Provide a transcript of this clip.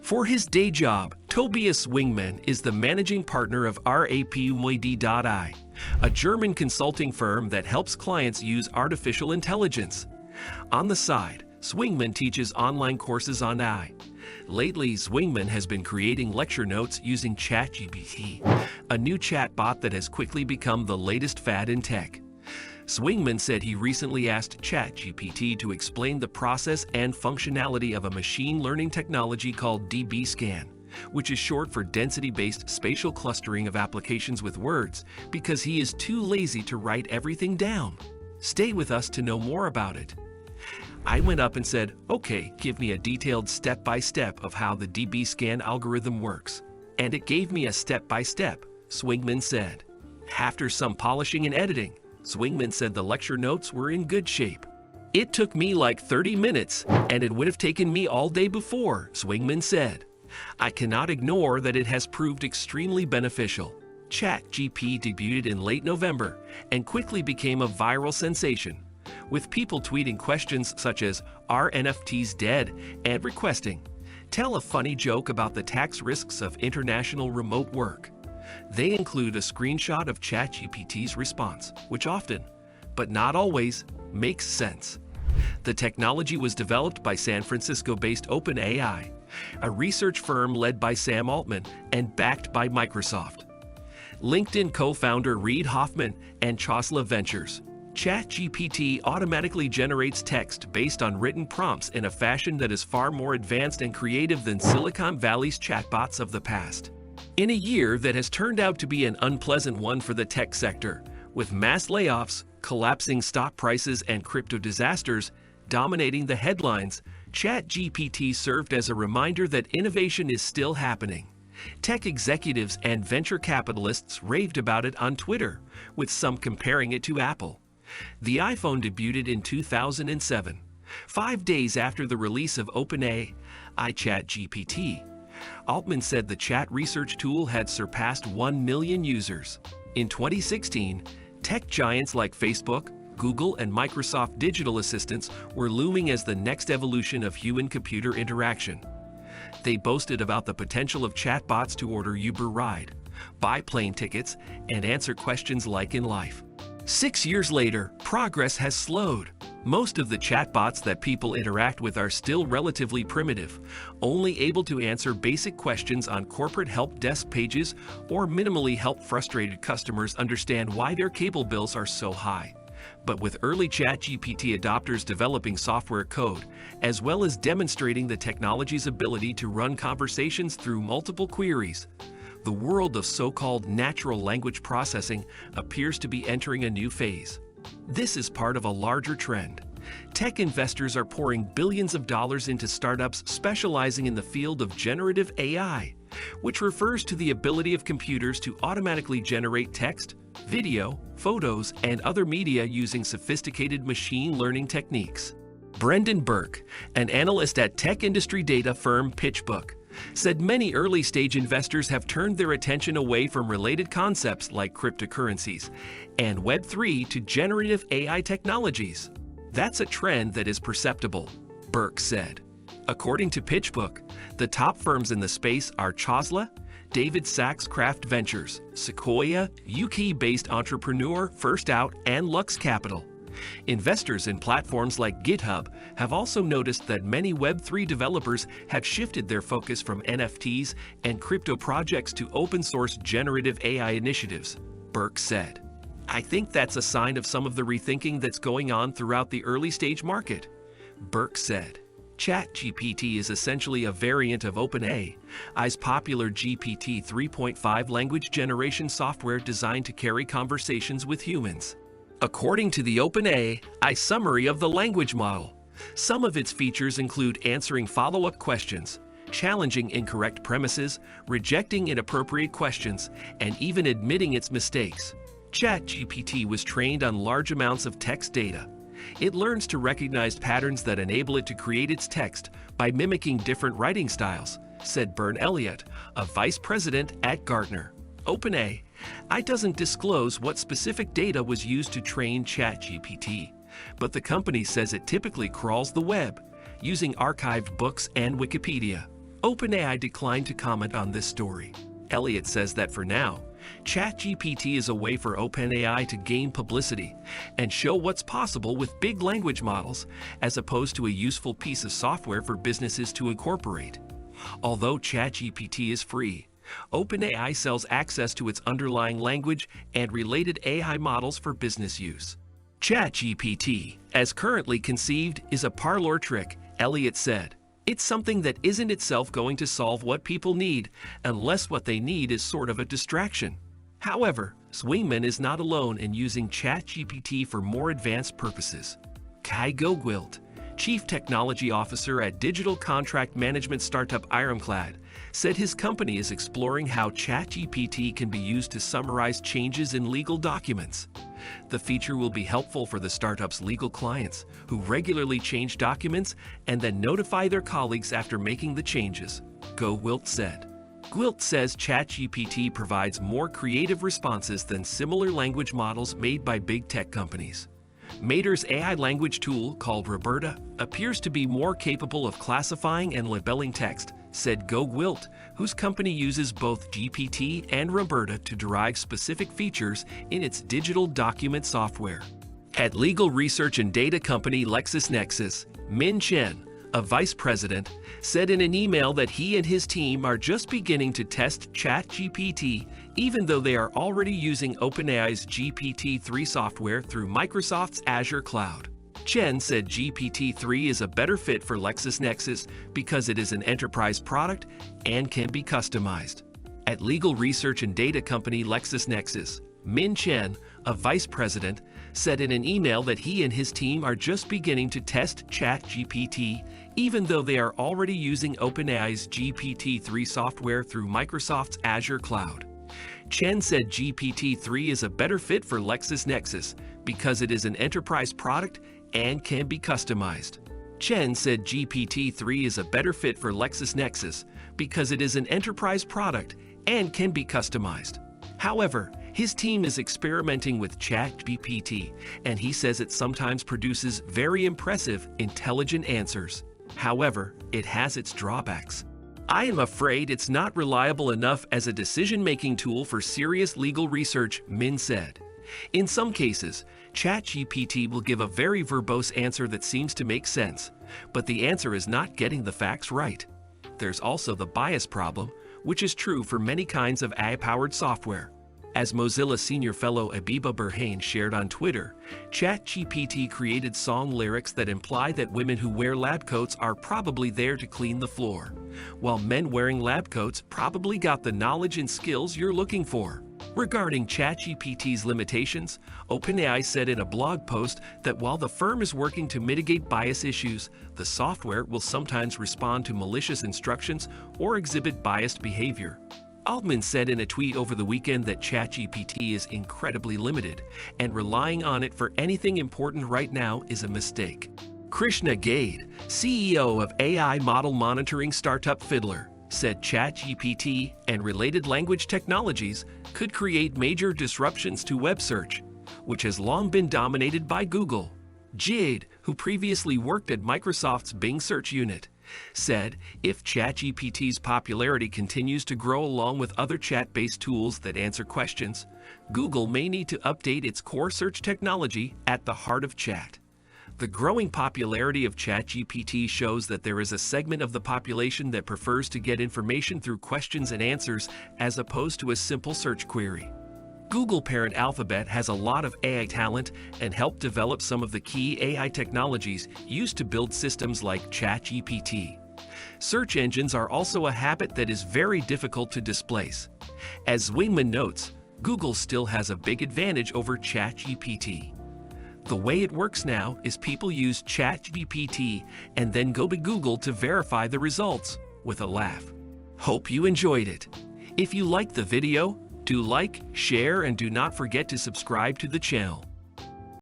For his day job, Tobias Wingman is the managing partner of RAPMD.I, a German consulting firm that helps clients use artificial intelligence. On the side, Swingman teaches online courses on AI. Lately, Swingman has been creating lecture notes using Chat Gpt, a new chatbot that has quickly become the latest fad in tech. Swingman said he recently asked Chat Gpt to explain the process and functionality of a machine learning technology called DB-Scan, which is short for density-based spatial clustering of applications with words, because he is too lazy to write everything down. Stay with us to know more about it. I went up and said, "Okay, give me a detailed step-by-step of how the DB-Scan algorithm works." And it gave me a step-by-step, Swingman said. After some polishing and editing, Swingman said the lecture notes were in good shape. "It took me like 30 minutes, and it would have taken me all day before," Swingman said. "I cannot ignore that it has proved extremely beneficial." Chat GPT debuted in late November and quickly became a viral sensation, with people tweeting questions such as, "Are NFTs dead?" and requesting, "Tell a funny joke about the tax risks of international remote work." They include a screenshot of ChatGPT's response, which often, but not always, makes sense. The technology was developed by San Francisco-based OpenAI, a research firm led by Sam Altman and backed by Microsoft. LinkedIn co-founder Reid Hoffman and Chosla Ventures. ChatGPT automatically generates text based on written prompts in a fashion that is far more advanced and creative than Silicon Valley's chatbots of the past. In a year that has turned out to be an unpleasant one for the tech sector, with mass layoffs, collapsing stock prices, and crypto disasters dominating the headlines, ChatGPT served as a reminder that innovation is still happening. Tech executives and venture capitalists raved about it on Twitter, with some comparing it to Apple. The iPhone debuted in 2007, 5 days after the release of OpenAI ChatGPT. Altman said the chat research tool had surpassed 1 million users. In 2016, tech giants like Facebook, Google, and Microsoft digital assistants were looming as the next evolution of human-computer interaction. They boasted about the potential of chatbots to order Uber ride, buy plane tickets, and answer questions like in life. 6 years later, progress has slowed. Most of the chatbots that people interact with are still relatively primitive, only able to answer basic questions on corporate help desk pages or minimally help frustrated customers understand why their cable bills are so high. But with early ChatGPT adopters developing software code, as well as demonstrating the technology's ability to run conversations through multiple queries, the world of so-called natural language processing appears to be entering a new phase. This is part of a larger trend. Tech investors are pouring billions of dollars into startups specializing in the field of generative AI, which refers to the ability of computers to automatically generate text, video, photos, and other media using sophisticated machine learning techniques. Brendan Burke, an analyst at tech industry data firm PitchBook, said many early-stage investors have turned their attention away from related concepts like cryptocurrencies and Web3 to generative AI technologies. That's a trend that is perceptible, Burke said. According to PitchBook, the top firms in the space are Chosla, David Sachs Craft Ventures, Sequoia, UK-based entrepreneur First Out, and Lux Capital. Investors in platforms like GitHub have also noticed that many Web3 developers have shifted their focus from NFTs and crypto projects to open-source generative AI initiatives, Burke said. "I think that's a sign of some of the rethinking that's going on throughout the early-stage market," Burke said. ChatGPT is essentially a variant of OpenAI's popular GPT 3.5 language generation software designed to carry conversations with humans. According to the OpenAI summary of the language model, some of its features include answering follow-up questions, challenging incorrect premises, rejecting inappropriate questions, and even admitting its mistakes. ChatGPT was trained on large amounts of text data. It learns to recognize patterns that enable it to create its text by mimicking different writing styles, said Bern Elliott, a vice president at Gartner. OpenAI doesn't disclose what specific data was used to train ChatGPT, but the company says it typically crawls the web, using archived books and Wikipedia. OpenAI declined to comment on this story. Elliott says that for now, Chat GPT is a way for OpenAI to gain publicity and show what's possible with big language models, as opposed to a useful piece of software for businesses to incorporate. Although Chat GPT is free, OpenAI sells access to its underlying language and related AI models for business use. Chat GPT, as currently conceived, is a parlor trick, Elliott said. It's something that isn't itself going to solve what people need, unless what they need is sort of a distraction. However, Swingman is not alone in using Chat GPT for more advanced purposes. Kai Gogwilt, Chief Technology Officer at digital contract management startup Ironclad, said his company is exploring how Chat GPT can be used to summarize changes in legal documents. The feature will be helpful for the startup's legal clients, who regularly change documents and then notify their colleagues after making the changes, Gogwilt said. Gwilt says ChatGPT provides more creative responses than similar language models made by big tech companies. Mater's AI language tool, called Roberta, appears to be more capable of classifying and labeling text, said Gogwilt, whose company uses both GPT and Roberta to derive specific features in its digital document software. At legal research and data company LexisNexis, Min Chen, a vice president, said in an email that he and his team are just beginning to test ChatGPT, even though they are already using OpenAI's GPT-3 software through Microsoft's Azure cloud. Chen said GPT-3 is a better fit for LexisNexis because it is an enterprise product and can be customized. At legal research and data company LexisNexis, Min Chen, a vice president, said in an email that he and his team are just beginning to test ChatGPT, even though they are already using OpenAI's GPT-3 software through Microsoft's Azure cloud. Chen said GPT-3 is a better fit for LexisNexis because it is an enterprise product and can be customized. Chen said GPT-3 is a better fit for LexisNexis because it is an enterprise product and can be customized. However, his team is experimenting with ChatGPT, and he says it sometimes produces very impressive, intelligent answers. However, it has its drawbacks. I am afraid it's not reliable enough as a decision-making tool for serious legal research, Min said. In some cases, ChatGPT will give a very verbose answer that seems to make sense, but the answer is not getting the facts right. There's also the bias problem, which is true for many kinds of AI-powered software. As Mozilla senior fellow Abiba Burhain shared on Twitter, ChatGPT created song lyrics that imply that women who wear lab coats are probably there to clean the floor, while men wearing lab coats probably got the knowledge and skills you're looking for. Regarding ChatGPT's limitations, OpenAI said in a blog post that while the firm is working to mitigate bias issues, the software will sometimes respond to malicious instructions or exhibit biased behavior. Altman said in a tweet over the weekend that ChatGPT is incredibly limited, and relying on it for anything important right now is a mistake. Krishna Gade, CEO of AI model monitoring startup Fiddler, said ChatGPT and related language technologies could create major disruptions to web search, which has long been dominated by Google. Jade, who previously worked at Microsoft's Bing search unit, said if ChatGPT's popularity continues to grow along with other chat-based tools that answer questions, Google may need to update its core search technology at the heart of chat. The growing popularity of ChatGPT shows that there is a segment of the population that prefers to get information through questions and answers as opposed to a simple search query. Google parent Alphabet has a lot of AI talent and helped develop some of the key AI technologies used to build systems like ChatGPT. Search engines are also a habit that is very difficult to displace. As Wingman notes, Google still has a big advantage over ChatGPT. The way it works now is people use ChatGPT and then go to Google to verify the results, with a laugh. Hope you enjoyed it. If you liked the video, do like, share, and do not forget to subscribe to the channel.